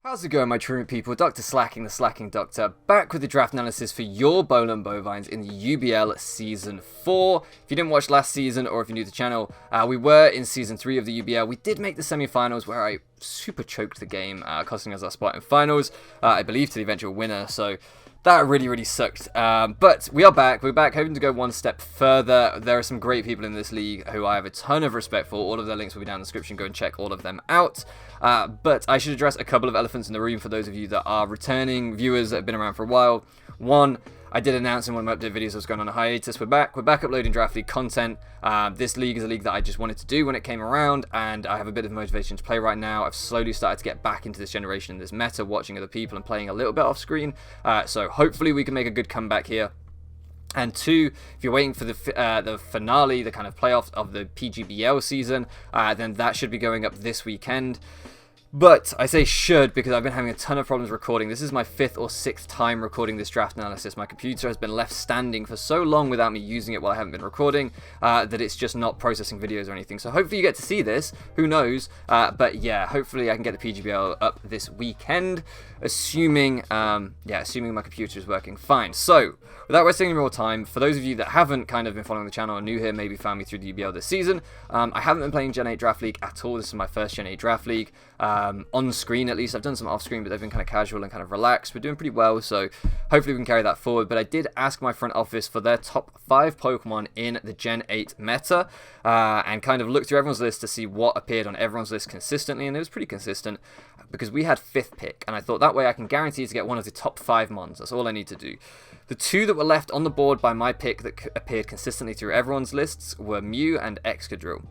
How's it going, my truant people? DrSlaking, the Slacking Doctor, back with the draft analysis for your Bowland Bovines in the UBL Season 4. If you didn't watch last season, or if you're new to the channel, we were in Season 3 of the UBL. We did make the semi-finals, where I super choked the game, costing us our spot in finals, I believe to the eventual winner, so that really sucked. But we are back. We're back, hoping to go one step further. There are some great people in this league who I have a ton of respect for. All of their links will be down in the description. Go and check all of them out. But I should address a couple of elephants in the room for those of you that are returning viewers that have been around for a while. One, I did announce in one of my update videos I was going on a hiatus. We're back uploading Draft League content. This league is a league that I just wanted to do when it came around, and I have a bit of motivation to play right now. I've slowly started to get back into this generation and this meta, watching other people and playing a little bit off screen. So hopefully we can make a good comeback here. And two, if you're waiting for the finale, the kind of playoffs of the PGBL season, then that should be going up this weekend. But I say should because I've been having a ton of problems recording. This is my 5th or 6th time recording this draft analysis. My computer has been left standing for so long without me using it while I haven't been recording that it's just not processing videos or anything. So hopefully you get to see this. Who knows? But yeah, hopefully I can get the PGBL up this weekend, assuming my computer is working fine. So without wasting any more time, for those of you that haven't kind of been following the channel or new here, maybe found me through the UBL this season, I haven't been playing Gen 8 Draft League at all. This is my first Gen 8 Draft League. On screen at least. I've done some off screen, but they've been kind of casual and kind of relaxed. We're doing pretty well, so hopefully we can carry that forward. But I did ask my front office for their top 5 Pokemon in the Gen 8 meta, and kind of looked through everyone's list to see what appeared on everyone's list consistently, and it was pretty consistent because we had 5th pick, and I thought that way I can guarantee to get one of the top 5 Mons. That's all I need to do. The 2 that were left on the board by my pick that appeared consistently through everyone's lists were Mew and Excadrill.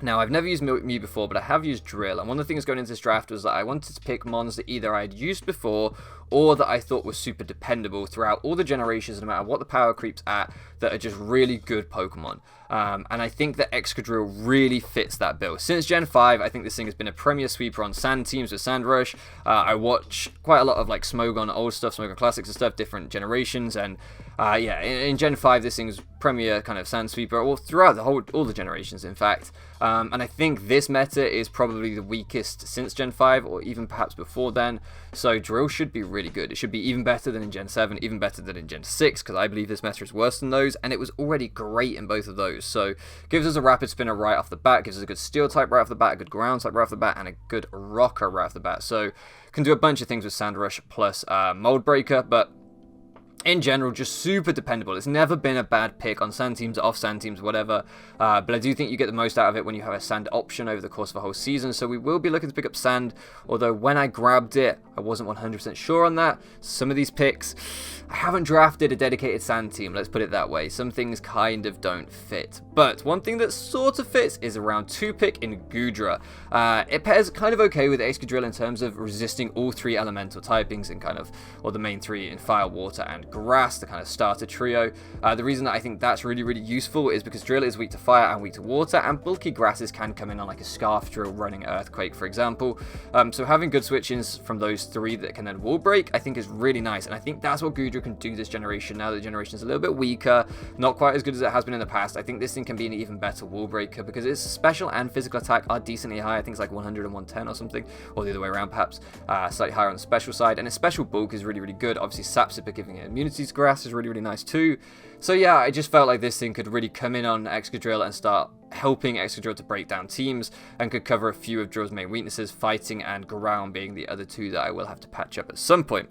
Now, I've never used Mew before, but I have used Drill, and one of the things going into this draft was that I wanted to pick Mons that either I had used before or that I thought were super dependable throughout all the generations, no matter what the power creep's at, that are just really good Pokemon. And I think that Excadrill really fits that bill. Since Gen 5, I think this thing has been a premier sweeper on sand teams with Sandrush. I watch quite a lot of like Smogon old stuff, Smogon Classics and stuff, different generations, and yeah, in Gen 5, this thing's premier kind of sand sweeper, or throughout all the generations, in fact. And I think this meta is probably the weakest since Gen 5, or even perhaps before then. So Drill should be really good. It should be even better than in Gen 7, even better than in Gen 6, because I believe this meta is worse than those, and it was already great in both of those. So gives us a rapid spinner right off the bat, gives us a good steel type right off the bat, a good ground type right off the bat, and a good rocker right off the bat. So can do a bunch of things with Sandrush plus Mold Breaker, but in general, just super dependable. It's never been a bad pick on sand teams, off sand teams, whatever. But I do think you get the most out of it when you have a sand option over the course of a whole season. So we will be looking to pick up sand, although when I grabbed it, I wasn't 100% sure on that. Some of these picks, I haven't drafted a dedicated sand team, let's put it that way. Some things kind of don't fit. But one thing that sort of fits is a round 2 pick in Goodra. It pairs kind of okay with Excadrill in terms of resisting all 3 elemental typings and kind of, or the main 3 in fire, water, and grass, the kind of starter trio. The reason that I think that's really useful is because Drill is weak to fire and weak to water, and bulky grasses can come in on like a Scarf Drill running Earthquake, for example. So having good switch-ins from those 3 that can then wall break, I think is really nice, and I think that's what Goodra can do this generation. Now that the generation is a little bit weaker, not quite as good as it has been in the past, I think this thing can be an even better wall breaker because its special and physical attack are decently high. I think it's like 100 and 110 or something, or the other way around perhaps, slightly higher on the special side, and its special bulk is really good. Obviously Sap Sipper giving it immunity to grass is really nice too. So yeah, I just felt like this thing could really come in on Excadrill and start helping Excadrill to break down teams, and could cover a few of Drill's main weaknesses, fighting and ground being the other 2 that I will have to patch up at some point.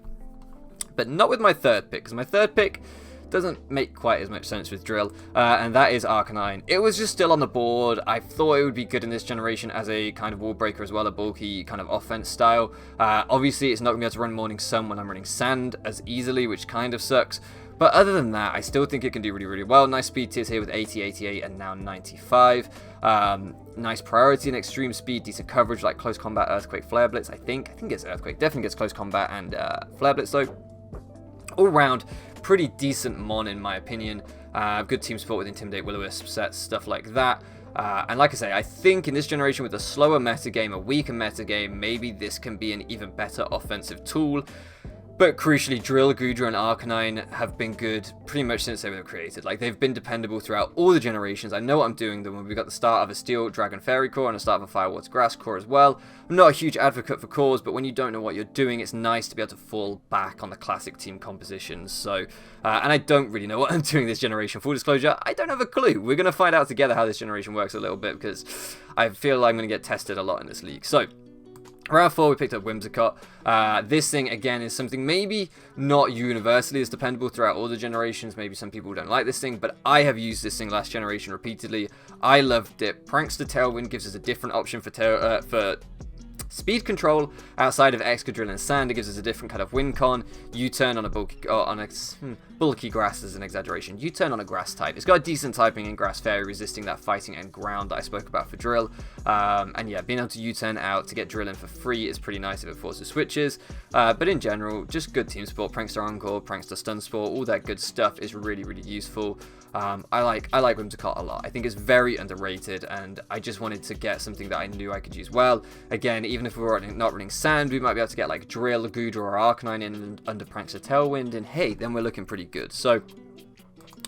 But not with my 3rd pick, because my 3rd pick doesn't make quite as much sense with Drill, and that is Arcanine. It was just still on the board. I thought it would be good in this generation as a kind of wall breaker as well, a bulky kind of offense style. Obviously, it's not going to be able to run Morning Sun when I'm running Sand as easily, which kind of sucks. But other than that, I still think it can do really well. Nice speed tiers here with 80, 88, and now 95. Nice priority and extreme speed, decent coverage like Close Combat, Earthquake, Flare Blitz. I think it's Earthquake. Definitely gets Close Combat and Flare Blitz though. All round, pretty decent Mon in my opinion. Good team support with Intimidate, Will-O-Wisp sets, stuff like that. And like I say, I think in this generation with a slower metagame, a weaker metagame, maybe this can be an even better offensive tool. But crucially, Drill, Goodra, and Arcanine have been good pretty much since they were created. Like, they've been dependable throughout all the generations. I know what I'm doing them when we've got the start of a Steel Dragon Fairy Core and the start of a Fire Water Grass Core as well. I'm not a huge advocate for cores, but when you don't know what you're doing, it's nice to be able to fall back on the classic team compositions. So, and I don't really know what I'm doing this generation. Full disclosure, I don't have a clue. We're going to find out together how this generation works a little bit, because I feel like I'm going to get tested a lot in this league. So, round 4, we picked up Whimsicott. This thing, again, is something maybe not universally as dependable throughout all the generations. Maybe some people don't like this thing, but I have used this thing last generation repeatedly. I loved it. Prankster Tailwind gives us a different option for speed control outside of Excadrill and Sand. It gives us a different kind of win con. U-turn on a bulky grass is an exaggeration. U-turn on a grass type. It's got a decent typing in Grass Fairy, resisting that fighting and ground that I spoke about for Drill. And yeah, being able to U-turn out to get Drill in for free is pretty nice if it forces switches. But in general, just good team support. Prankster Encore, Prankster Stun Spore, all that good stuff is really, really useful. I like Whimsicott a lot. I think it's very underrated, and I just wanted to get something that I knew I could use well. Again, even if we were not running Sand, we might be able to get like Drill, Goodra, or Arcanine in under Prankster Tailwind, and hey, then we're looking pretty good. So,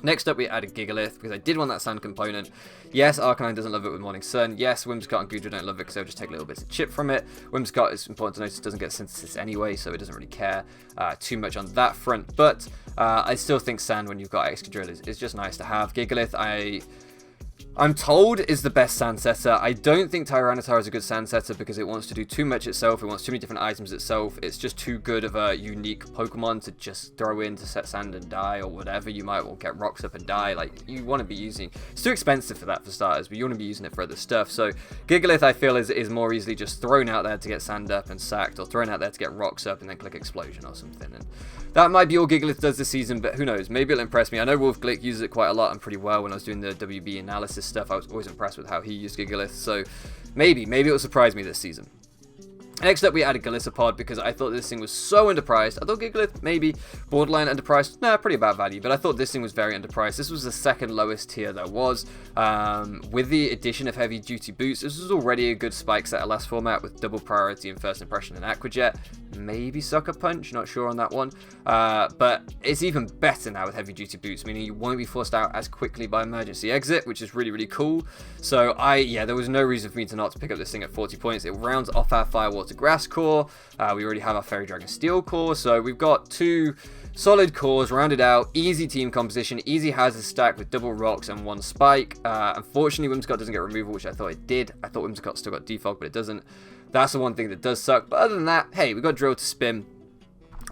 next up we added Gigalith, because I did want that Sand component. Yes, Arcanine doesn't love it with Morning Sun. Yes, Whimsicott and Goodra don't love it because they'll just take little bits of chip from it. Whimsicott, is important to notice, doesn't get synthesis anyway, so it doesn't really care too much on that front. But I still think Sand, when you've got Excadrill, is just nice to have. Gigalith, I'm told is the best sand setter. I don't think Tyranitar is a good sand setter because it wants to do too much itself. It wants too many different items itself. It's just too good of a unique Pokemon to just throw in to set sand and die or whatever. You might well get rocks up and die. Like, you want to be using... It's too expensive for that for starters, but you want to be using it for other stuff. So Gigalith, I feel, is more easily just thrown out there to get sand up and sacked, or thrown out there to get rocks up and then click Explosion or something. And that might be all Gigalith does this season, but who knows? Maybe it'll impress me. I know Wolf Glick uses it quite a lot and pretty well when I was doing the WB analysis stuff. I was always impressed with how he used Gigalith, so maybe it'll surprise me this season. Next up, we added Calissa Pod because I thought this thing was so underpriced. I thought Gigalith maybe borderline underpriced. Nah, pretty about value, but I thought this thing was very underpriced. This was the second lowest tier there was. With the addition of heavy duty boots, this was already a good spike setter last format with double priority and first impression and Aquajet. Maybe Sucker Punch, not sure on that one. But it's even better now with heavy duty boots, meaning you won't be forced out as quickly by emergency exit, which is really, really cool. So there was no reason for me to not pick up this thing at 40 points. It rounds off our Firewater Grass core. We already have our Fairy Dragon Steel core, so we've got two solid cores rounded out, easy team composition, easy hazard stack with double rocks and one spike. Unfortunately, Whimsicott doesn't get removal, which I thought it did. I thought Whimsicott still got defog, but it doesn't. That's the one thing that does suck. But other than that, hey, we got Drill to spin.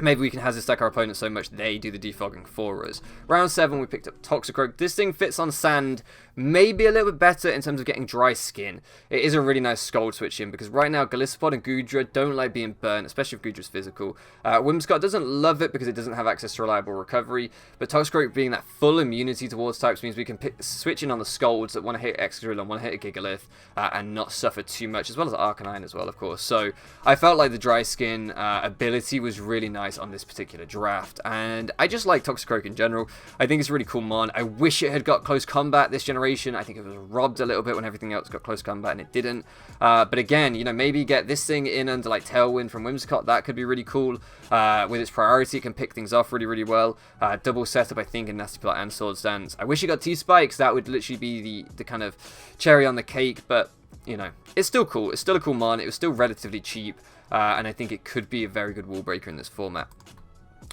Maybe we can hazard stack our opponents so much they do the defogging for us. Round 7, we picked up Toxicroak. This thing fits on Sand maybe a little bit better in terms of getting dry skin. It is a really nice Scald switch in, because right now Calissa Pod and Goodra don't like being burnt, especially if Goodra's physical. Whimsicott doesn't love it because it doesn't have access to reliable recovery, but Toxicroak being that full immunity towards types means we can switch in on the Scalds that want to hit Excadrill and want to hit a Gigalith and not suffer too much, as well as Arcanine as well, of course. So I felt like the dry skin ability was really nice on this particular draft, and I just like Toxicroak in general. I think it's a really cool mon. I wish it had got close combat this generation. I think it was robbed a little bit when everything else got close combat and it didn't. But again, maybe get this thing in under like Tailwind from Whimsicott. That could be really cool. With its priority, it can pick things off really, really well. Double setup, I think, in Nasty Plot and Sword Stance. I wish it got T-Spikes. That would literally be the kind of cherry on the cake, but it's still cool. It's still a cool mon. It was still relatively cheap, and I think it could be a very good wall breaker in this format.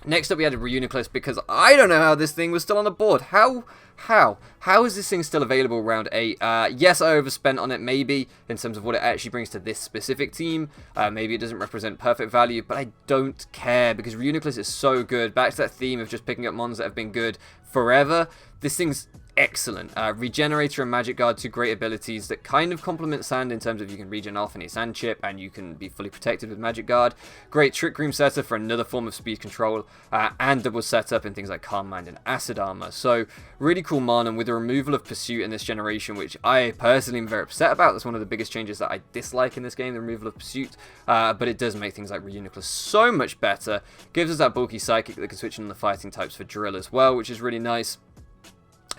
Next up, we added Reuniclus because I don't know how this thing was still on the board. How is this thing still available round 8? Yes, I overspent on it maybe in terms of what it actually brings to this specific team. Maybe it doesn't represent perfect value, but I don't care because Reuniclus is so good. Back to that theme of just picking up mons that have been good forever. This thing's excellent. Regenerator and Magic Guard, two great abilities that kind of complement Sand in terms of you can regen off any Sand chip and you can be fully protected with Magic Guard. Great Trick Room setter for another form of speed control, and double setup in things like Calm Mind and Acid Armor. So really cool mon, and with the removal of Pursuit in this generation, which I personally am very upset about. That's one of the biggest changes that I dislike in this game, the removal of Pursuit, but it does make things like Reuniclus so much better. Gives us that bulky Psychic that can switch in on the fighting types for Drill as well, which is really nice.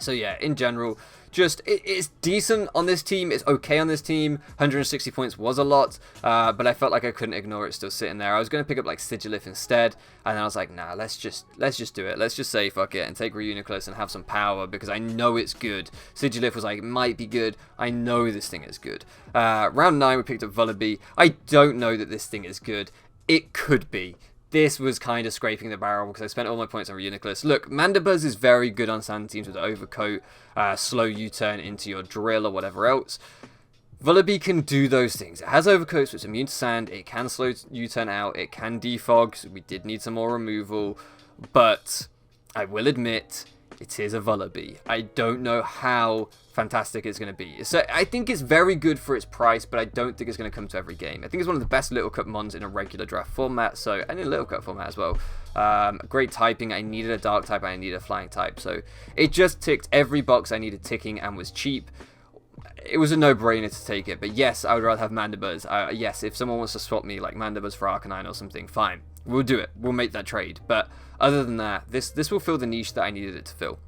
So yeah, in general, just it's decent on this team. It's okay on this team. 160 points was a lot, but I felt like I couldn't ignore it still sitting there. I was going to pick up like Sigilif instead, and then I was like, nah, let's just do it. Let's just say fuck it and take Reuniclus and have some power because I know it's good. Sigilif was like, it might be good. I know this thing is good. Round 9, we picked up Volley B. I don't know that this thing is good. It could be. This was kind of scraping the barrel because I spent all my points on Reuniclus. Look, Mandibuzz is very good on sand teams with the Overcoat, slow U-turn into your drill or whatever else. Volley B can do those things. It has Overcoat, so it's immune to sand. It can slow U-turn out. It can defog, so we did need some more removal. But I will admit, it is a Volley B. I don't know how fantastic it's going to be. So I think it's very good for its price, but I don't think it's going to come to every game. I think it's one of the best Little Cup mons in a regular draft format, so and in Little Cup format as well. Great typing. I needed a dark type. I needed a flying type. So it just ticked every box I needed ticking and was cheap. It was a no-brainer to take it, but yes, I would rather have Mandibuzz. Yes, if someone wants to swap me like Mandibuzz for Arcanine or something, fine. We'll do it. We'll make that trade. But other than that, this will fill the niche that I needed it to fill.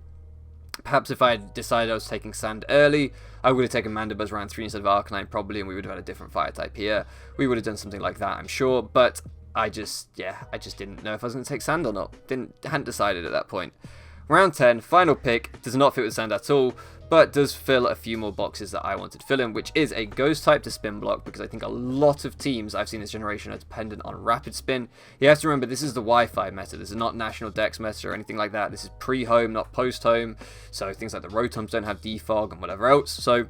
Perhaps if I had decided I was taking Sand early, I would have taken Mandibuzz round 3 instead of Arcanine probably, and we would have had a different fire type here. We would have done something like that, I'm sure, but I just didn't know if I was going to take Sand or not. Hadn't decided at that point. Round 10, final pick, does not fit with Sand at all, but does fill a few more boxes that I wanted to fill in, which is a Ghost type to Spin Block, because I think a lot of teams I've seen this generation are dependent on Rapid Spin. You have to remember, this is the Wi-Fi meta. This is not National Dex meta or anything like that. This is pre-home, not post-home, so things like the Rotoms don't have defog and whatever else. So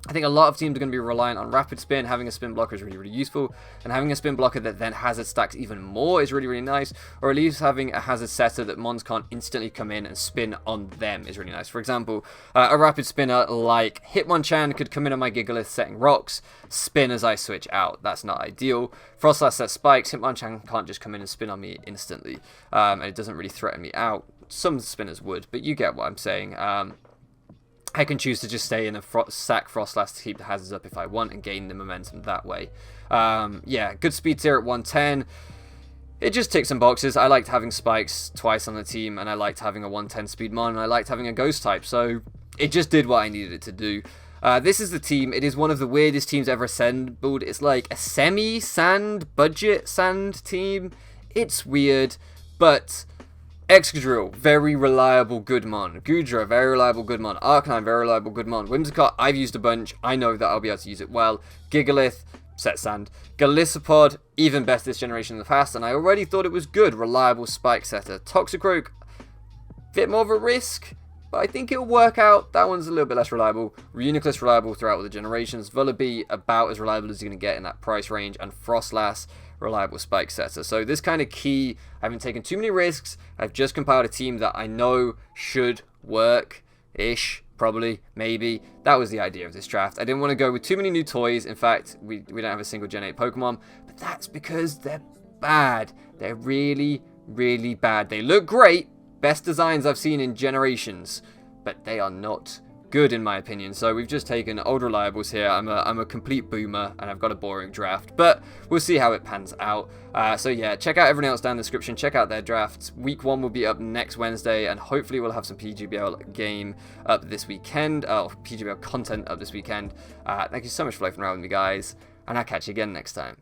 I think a lot of teams are going to be reliant on Rapid Spin. Having a Spin Blocker is really, really useful. And having a Spin Blocker that then Hazard stacks even more is really, really nice. Or at least having a Hazard setter that Mons can't instantly come in and spin on them is really nice. For example, a Rapid Spinner like Hitmonchan could come in on my Gigalith setting rocks, spin as I switch out. That's not ideal. Frostlass sets spikes. Hitmonchan can't just come in and spin on me instantly. And it doesn't really threaten me out. Some spinners would, but you get what I'm saying. I can choose to just stay in a sack Frostlass to keep the hazards up if I want and gain the momentum that way. Yeah, good speed tier at 110. It just ticks some boxes. I liked having spikes twice on the team, and I liked having a 110 speed mon, and I liked having a ghost type, so it just did what I needed it to do. This is the team. It is one of the weirdest teams ever assembled. It's like a semi-sand, budget sand team. It's weird, but Excadrill, very reliable good mon. Goodra, very reliable good mon. Arcanine, very reliable good mon. Whimsicott, I've used a bunch. I know that I'll be able to use it well. Gigalith, set sand. Calissa Pod, even best this generation in the past, and I already thought it was good. Reliable spike setter. Toxicroak, bit more of a risk, but I think it'll work out. That one's a little bit less reliable. Reuniclus, reliable throughout all the generations. Volley B, about as reliable as you're going to get in that price range. And Frostlass, reliable spike setter. So this kind of key, I haven't taken too many risks. I've just compiled a team that I know should work-ish, probably, maybe. That was the idea of this draft. I didn't want to go with too many new toys. In fact, we don't have a single Gen 8 Pokemon, but that's because they're bad. They're really, really bad. They look great. Best designs I've seen in generations, but they are not good in my opinion. So we've just taken old reliables here. I'm a complete boomer and I've got a boring draft, but we'll see how it pans out. So yeah, check out everyone else down in the description. Check out their drafts. Week 1 will be up next Wednesday, and hopefully we'll have some PGBL game up this weekend. Oh, PGBL content up this weekend. Thank you so much for loafing around with me, guys, and I'll catch you again next time.